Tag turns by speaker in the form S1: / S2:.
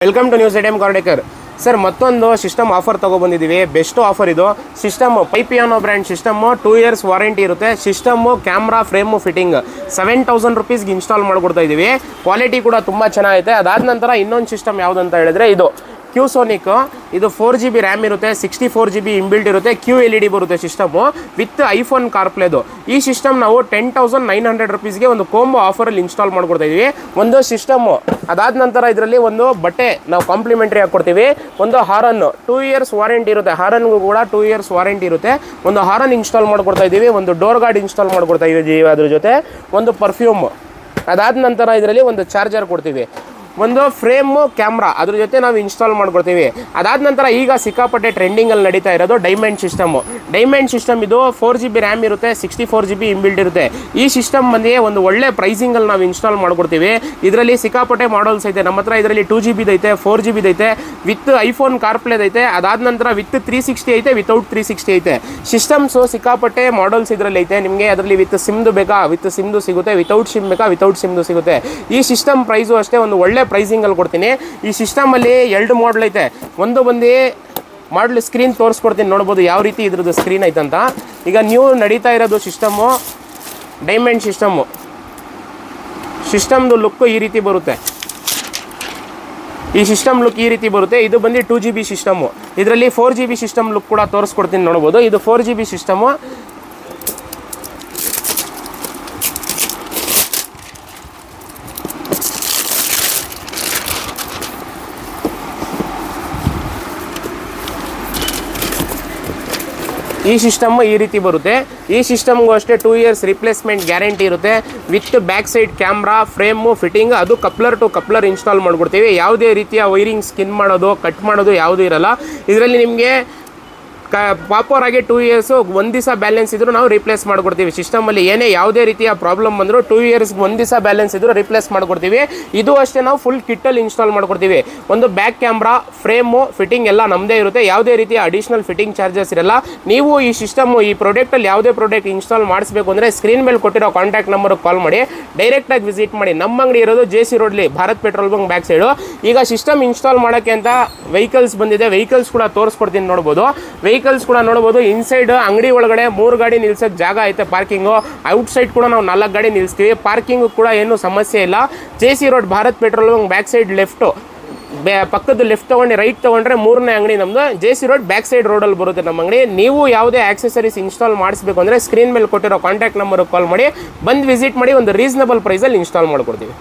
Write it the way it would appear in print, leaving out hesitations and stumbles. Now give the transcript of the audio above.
S1: Welcome to news ATM ಕಾರ್ಡೇಕರ್ sir. ಮತ್ತೊಂದು system offer ತಗೊಬಂದಿದ್ದೀವಿ. ಬೆಸ್ಟ್ ಆಫರ್ ಇದು. ಸಿಸ್ಟಮ್ ಪೈಪಿಯಾನೋ ಬ್ರ್ಯಾಂಡ್ ಸಿಸ್ಟಮ್, 2 years ವಾರಂಟಿ ಇರುತ್ತೆ. ಸಿಸ್ಟಮು ಕ್ಯಾಮ್ರಾ ಫ್ರೇಮು ಫಿಟ್ಟಿಂಗ್ 7000 ರುಪೀಸ್ಗೆ ಇನ್ಸ್ಟಾಲ್ ಮಾಡಿಕೊಡ್ತಾ ಇದ್ದೀವಿ. ಕ್ವಾಲಿಟಿ ಕೂಡ ತುಂಬ ಚೆನ್ನಾಗೈತೆ. ಅದಾದ ನಂತರ ಇನ್ನೊಂದು ಸಿಸ್ಟಮ್ ಯಾವುದಂತ ಹೇಳಿದ್ರೆ ಇದು ಕ್ಯೂಸೋನಿಕ್. ಇದು 4GB ರ್ಯಾಮ್ ಇರುತ್ತೆ, 64GB ಇಂಬಿಲ್ಟ್ ಇರುತ್ತೆ, QLED ಬರುತ್ತೆ ಸಿಸ್ಟಮು ವಿತ್ ಐಫೋನ್ ಕಾರ್ಪ್ಲೇದು. ಈ ಸಿಸ್ಟಮ್ ನಾವು 10,900 ರುಪೀಸ್ಗೆ ಒಂದು ಕೋಂಬೋ ಆಫರಲ್ಲಿ ಇನ್ಸ್ಟಾಲ್ ಮಾಡ್ಕೊಡ್ತಾ ಇದ್ದೀವಿ. ಒಂದು ಸಿಸ್ಟಮು ಅದಾದ ನಂತರ ಇದರಲ್ಲಿ ಒಂದು ಬಟ್ಟೆ ನಾವು ಕಾಂಪ್ಲಿಮೆಂಟ್ರಿ ಹಾಕ್ಕೊಡ್ತೀವಿ. ಒಂದು ಹಾರನ್ನು 2 years ವಾರಂಟಿ ಇರುತ್ತೆ. ಹಾರನ್ಗೂ ಕೂಡ 2 years ವಾರಂಟಿ ಇರುತ್ತೆ. ಒಂದು ಹಾರನ್ ಇನ್ಸ್ಟಾಲ್ ಮಾಡ್ಕೊಡ್ತಾ ಇದ್ದೀವಿ. ಒಂದು ಡೋರ್ ಗಾರ್ಡ್ ಇನ್ಸ್ಟಾಲ್ ಮಾಡ್ಕೊಡ್ತಾ ಇದ್ದೀವಿ. ಅದ್ರ ಜೊತೆ ಒಂದು ಪರ್ಫ್ಯೂಮ್. ಅದಾದ ನಂತರ ಇದರಲ್ಲಿ ಒಂದು ಚಾರ್ಜರ್ ಕೊಡ್ತೀವಿ. ಒಂದು ಫ್ರೇಮು ಕ್ಯಾಮ್ರಾ ಅದ್ರ ಜೊತೆ ನಾವು ಇನ್ಸ್ಟಾಲ್ ಮಾಡ್ಕೊಡ್ತೀವಿ. ಅದಾದ ನಂತರ ಈಗ ಸಿಕ್ಕಾಪಟ್ಟೆ ಟ್ರೆಂಡಿಂಗಲ್ಲಿ ನಡೀತಾ ಇರೋದು ಡೈಮಂಡ್ ಸಿಸ್ಟಮು. ಡೈಮಂಡ್ ಸಿಸ್ಟಮ್ ಇದು 4GB ರ್ಯಾಮ್ ಇರುತ್ತೆ, 64GB ಇಂಬಿಲ್ಟ್ ಇರುತ್ತೆ. ಈ ಸಿಸ್ಟಮ್ ಬಂದು ಒಂದು ಒಳ್ಳೆ ಪ್ರೈಸಿಂಗಲ್ಲಿ ನಾವು ಇನ್ಸ್ಟಾಲ್ ಮಾಡ್ಕೊಡ್ತೀವಿ. ಇದರಲ್ಲಿ ಸಿಕ್ಕಾಪಟ್ಟೆ ಮಾಡಲ್ಸ್ ಐತೆ ನಮ್ಮ ಹತ್ರ. ಇದರಲ್ಲಿ 2GB ಐತೆ, 4GB ಐತೆ, ವಿತ್ ಐಫೋನ್ ಕಾರ್ಪ್ಲೇದ್ ಐತೆ. ಅದಾದ ನಂತರ ವಿತ್ 360 ಐತೆ, ವಿತೌಟ್ 360 ಐತೆ. ಸಿಸ್ಟಮ್ಸು ಸಿಕ್ಕಾಪಟ್ಟೆ ಮಾಡಲ್ಸ್ ಇದರಲ್ಲಿ ಐತೆ. ನಿಮಗೆ ಅದರಲ್ಲಿ ವಿತ್ ಸಿಮ್ದು ಬೇಕಾ, ವಿತ್ ಸಿಮ್ದು ಸಿಗುತ್ತೆ. ವಿತೌಟ್ ಸಿಮ್ ಬೇಕಾ, ವಿತೌಟ್ ಸಿಮ್ದು ಸಿಗುತ್ತೆ. ಈ ಸಿಸ್ಟಮ್ ಪ್ರೈಸು ಅಷ್ಟೇ ಒಂದು ಒಳ್ಳೆ ಪ್ರೈಸಿಂಗಲ್ಲಿ ಕೊಡ್ತೀನಿ. ಈ ಸಿಸ್ಟಮಲ್ಲಿ 2 ಮಾಡಲ್ ಐತೆ. ಒಂದು ಬಂದು ಮಾಡಲ್ ಸ್ಕ್ರೀನ್ ತೋರಿಸ್ಕೊಡ್ತೀನಿ, ನೋಡ್ಬೋದು ಯಾವ ರೀತಿ ಇದ್ರದ್ದು ಸ್ಕ್ರೀನ್ ಐತಂತ. ಈಗ ನ್ಯೂ ನಡೀತಾ ಇರೋದು ಸಿಸ್ಟಮು ಡೈಮಂಡ್ ಸಿಸ್ಟಮು. ಸಿಸ್ಟಮ್ದು ಲುಕ್ಕು ಈ ರೀತಿ ಬರುತ್ತೆ. ಈ ಸಿಸ್ಟಮ್ ಲುಕ್ ಈ ರೀತಿ ಬರುತ್ತೆ. ಇದು ಬಂದು 2GB ಸಿಸ್ಟಮು. ಇದರಲ್ಲಿ 4GB ಸಿಸ್ಟಮ್ ಲುಕ್ ಕೂಡ ತೋರಿಸ್ಕೊಡ್ತೀನಿ, ನೋಡ್ಬೋದು. ಇದು 4GB ಸಿಸ್ಟಮು. ಈ ಸಿಸ್ಟಮ್ ಈ ರೀತಿ ಬರುತ್ತೆ. ಈ ಸಿಸ್ಟಮ್ಗೂ ಅಷ್ಟೇ 2 years ರಿಪ್ಲೇಸ್ಮೆಂಟ್ ಗ್ಯಾರಂಟಿ ಇರುತ್ತೆ. With back side camera frame fitting, ಅದು ಕಪ್ಲರ್ ಟು ಕಪ್ಲರ್ ಇನ್ಸ್ಟಾಲ್ ಮಾಡ್ಕೊಡ್ತೀವಿ. ಯಾವುದೇ ರೀತಿಯ ವೈರಿಂಗ್ ಸ್ಕಿನ್ ಮಾಡೋದು ಕಟ್ ಮಾಡೋದು ಯಾವುದೂ ಇರಲ್ಲ. ಇದರಲ್ಲಿ ನಿಮಗೆ ಪಾಪರ್ ಆಗಿ 2 years ಒಂದು ದಿವಸ ಬ್ಯಾಲೆನ್ಸ್ ಇದ್ದರೂ ನಾವು ರಿಪ್ಲೇಸ್ ಮಾಡ್ಕೊಡ್ತೀವಿ. ಸಿಸ್ಟಮಲ್ಲಿ ಏನೇ ಯಾವುದೇ ರೀತಿಯ ಪ್ರಾಬ್ಲಮ್ ಬಂದರೂ 2 years ಒಂದು ದಿವಸ ಬ್ಯಾಲೆನ್ಸ್ ಇದ್ದರೂ ರಿಪ್ಲೇಸ್ ಮಾಡ್ಕೊಡ್ತೀವಿ. ಇದು ಅಷ್ಟೇ ನಾವು ಫುಲ್ ಕಿಟ್ಟಲ್ಲಿ ಇನ್ಸ್ಟಾಲ್ ಮಾಡ್ಕೊಡ್ತೀವಿ. ಒಂದು ಬ್ಯಾಕ್ ಕ್ಯಾಮ್ರಾ ಫ್ರೇಮು ಫಿಟ್ಟಿಂಗ್ ಎಲ್ಲ ನಮ್ಮದೇ ಇರುತ್ತೆ. ಯಾವುದೇ ರೀತಿಯ ಅಡಿಷನಲ್ ಫಿಟ್ಟಿಂಗ್ ಚಾರ್ಜಸ್ ಇರಲ್ಲ. ನೀವು ಈ ಸಿಸ್ಟಮು ಈ ಪ್ರಾಡಕ್ಟಲ್ಲಿ ಯಾವುದೇ ಪ್ರಾಡಕ್ಟ್ ಇನ್ಸ್ಟಾಲ್ ಮಾಡಿಸಬೇಕು ಅಂದರೆ ಸ್ಕ್ರೀನ್ ಮೇಲೆ ಕೊಟ್ಟಿರೋ ಕಾಂಟ್ಯಾಕ್ಟ್ ನಂಬರ್ಗೆ ಕಾಲ್ ಮಾಡಿ, ಡೈರೆಕ್ಟಾಗಿ ವಿಸಿಟ್ ಮಾಡಿ. ನಮ್ಮ ಅಂಗಡಿ ಇರೋದು JC ರೋಡ್ಲಿ, Bharat petrol bunk back side. ಈಗ ಸಿಸ್ಟಮ್ ಇನ್ಸ್ಟಾಲ್ ಮಾಡೋಕ್ಕೆ ಅಂತ ವೆಹಿಕಲ್ಸ್ ಬಂದಿದೆ. ವೆಹಿಕಲ್ಸ್ ಕೂಡ ತೋರಿಸ್ಕೊಡ್ತೀನಿ, ನೋಡ್ಬೋದು. ವೆಹಿಕಲ್ಸ್ ಕೂಡ ನೋಡಬಹುದು. ಇನ್ಸೈಡ್ ಅಂಗಡಿ ಒಳಗಡೆ 3 ಗಾಡಿ ನಿಲ್ಸಕ್ಕೆ ಜಾಗ ಐತೆ, ಪಾರ್ಕಿಂಗು. ಔಟ್ಸೈಡ್ ಕೂಡ ನಾವು 4 ಗಾಡಿ ನಿಲ್ಲಿಸ್ತೀವಿ. ಪಾರ್ಕಿಂಗ್ ಕೂಡ ಏನು ಸಮಸ್ಯೆ ಇಲ್ಲ. JC road Bharat petrol bunk back side left, ಪಕ್ಕದ ಲೆಫ್ಟ್ ತೊಗೊಂಡು ರೈಟ್ ತೊಗೊಂಡ್ರೆ 3ನೇ ಅಂಗಡಿ ನಮ್ಮದು. JC ರೋಡ್ ಬ್ಯಾಕ್ ಸೈಡ್ ರೋಡಲ್ಲಿ ಬರುತ್ತೆ ನಮ್ಮ ಅಂಗಡಿ. ನೀವು ಯಾವುದೇ ಆಕ್ಸೆಸರೀಸ್ ಇನ್ಸ್ಟಾಲ್ ಮಾಡಿಸ್ಬೇಕು ಅಂದರೆ ಸ್ಕ್ರೀನ್ ಮೇಲೆ ಕೊಟ್ಟಿರೋ ಕಾಂಟ್ಯಾಕ್ಟ್ ನಂಬರ್ಗೆ ಕಾಲ್ ಮಾಡಿ, ಬಂದು ವಿಸಿಟ್ ಮಾಡಿ. ಒಂದು ರೀಸನಬಲ್ ಪ್ರೈಸಲ್ಲಿ ಇನ್ಸ್ಟಾಲ್ ಮಾಡ್ಕೊಡ್ತೀವಿ.